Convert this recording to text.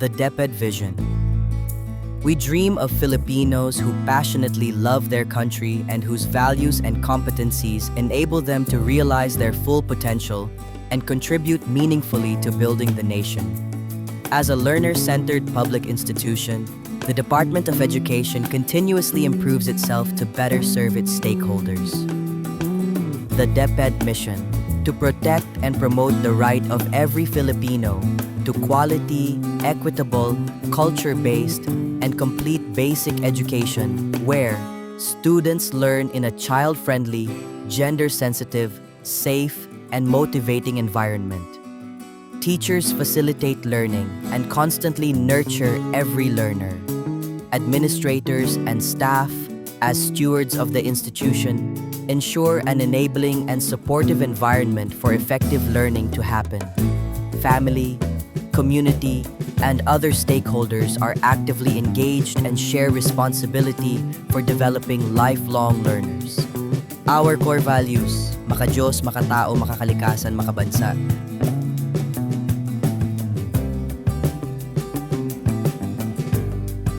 the DEPED vision. We dream of Filipinos who passionately love their country and whose values and competencies enable them to realize their full potential and contribute meaningfully to building the nation. As a learner-centered public institution, the Department of Education continuously improves itself to better serve its stakeholders. The DEPED mission: to protect and promote the right of every Filipino to quality, equitable, culture-based, and complete basic education where students learn in a child-friendly, gender-sensitive, safe, and motivating environment. Teachers facilitate learning and constantly nurture every learner. Administrators and staff, as stewards of the institution, ensure an enabling and supportive environment for effective learning to happen. Family, community, and other stakeholders are actively engaged and share responsibility for developing lifelong learners. Our core values: makadiyos, makatao, makakalikasan, makabansa,